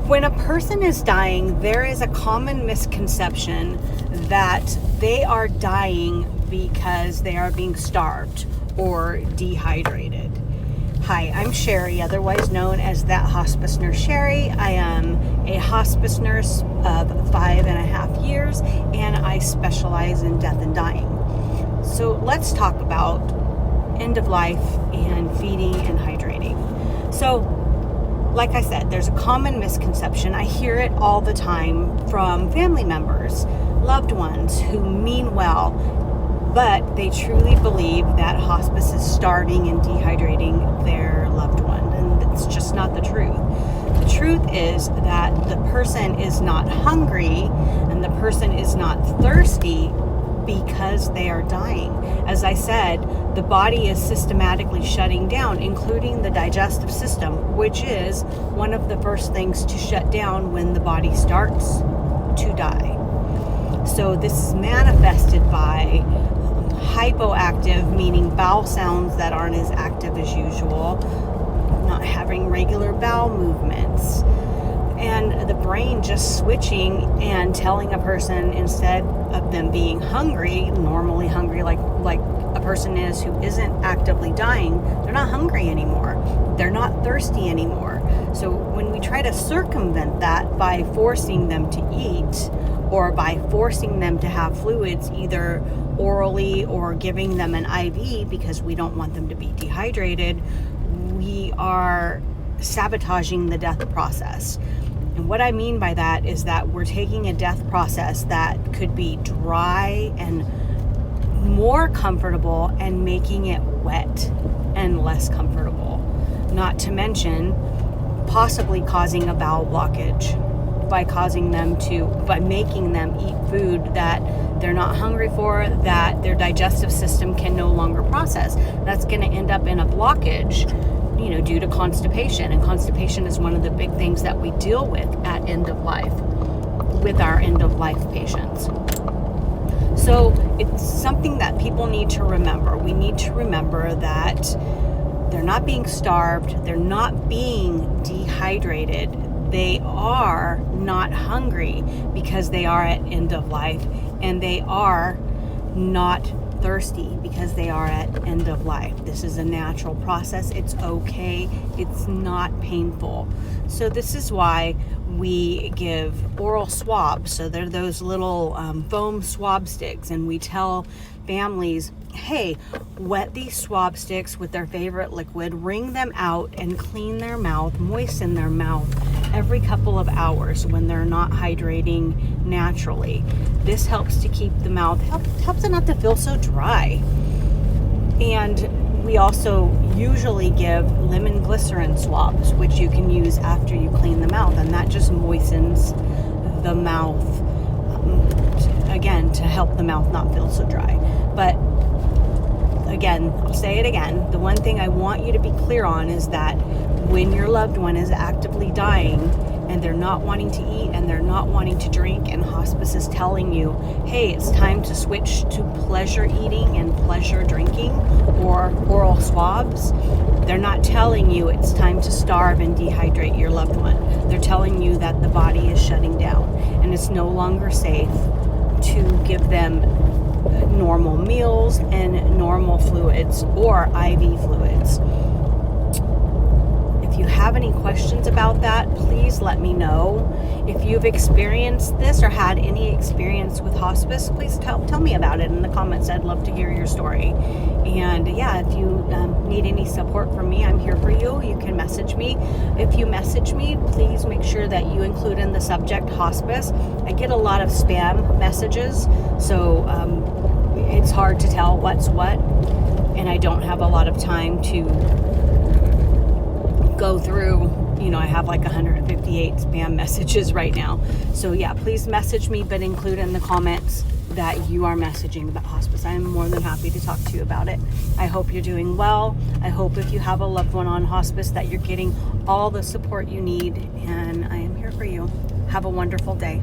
When a person is dying, there is a common misconception that they are dying because they are being starved or dehydrated. Hi, I'm Sherry, otherwise known as That Hospice Nurse Sherry. I am a hospice nurse of 5.5 years, and I specialize in death and dying. So let's talk about end of life and feeding and hydrating. So, like I said, there's a common misconception. I hear it all the time from family members, loved ones who mean well, but they truly believe that hospice is starving and dehydrating their loved one. And it's just not the truth. The truth is that the person is not hungry and the person is not thirsty because they are dying. As I said, the body is systematically shutting down, including the digestive system, which is one of the first things to shut down when the body starts to die. So this is manifested by hypoactive, meaning bowel sounds that aren't as active as usual, not having regular bowel movements, and the brain just switching and telling a person, instead of them being hungry, normally hungry like a person is who isn't actively dying, they're not hungry anymore. They're not thirsty anymore. So when we try to circumvent that by forcing them to eat or by forcing them to have fluids either orally or giving them an IV because we don't want them to be dehydrated, we are sabotaging the death process. And what I mean by that is that we're taking a death process that could be dry and more comfortable and making it wet and less comfortable. Not to mention possibly causing a bowel blockage by making them eat food that they're not hungry for, that their digestive system can no longer process. That's going to end up in a blockage, due to constipation. And constipation is one of the big things that we deal with at end of life with our end of life patients. So it's something that people need to remember. We need to remember that they're not being starved, they're not being dehydrated, they are not hungry because they are at end of life, and they are not thirsty because they are at end of life. This is a natural process. It's okay. It's not painful. So this is why we give oral swabs. So they're those little foam swab sticks, and we tell families, hey, wet these swab sticks with their favorite liquid, wring them out and clean their mouth, moisten their mouth every couple of hours when they're not hydrating naturally. This helps to keep the mouth, helps it not to feel so dry. And we also usually give lemon glycerin swabs, which you can use after you clean the mouth, and that just moistens the mouth, again, to help the mouth not feel so dry. But again, I'll say it again, the one thing I want you to be clear on is that when your loved one is actively dying and they're not wanting to eat and they're not wanting to drink, and hospice is telling you, hey, it's time to switch to pleasure eating and pleasure drinking or oral swabs, they're not telling you it's time to starve and dehydrate your loved one. They're telling you that the body is shutting down and it's no longer safe to give them normal meals and normal fluids or IV fluids. If you have any questions about that, please let me know. If you've experienced this or had any experience with hospice, please tell me about it in the comments. I'd love to hear your story. And yeah, if you need any support from me, I'm here for you. You can message me. If you message me, please make sure that you include in the subject hospice. I get a lot of spam messages, so it's hard to tell what's what, and I don't have a lot of time to go through, I have like 158 spam messages right now. So yeah, please message me, but include in the comments that you are messaging about hospice. I am more than happy to talk to you about it. I hope you're doing well. I hope if you have a loved one on hospice that you're getting all the support you need, and I am here for you. Have a wonderful day.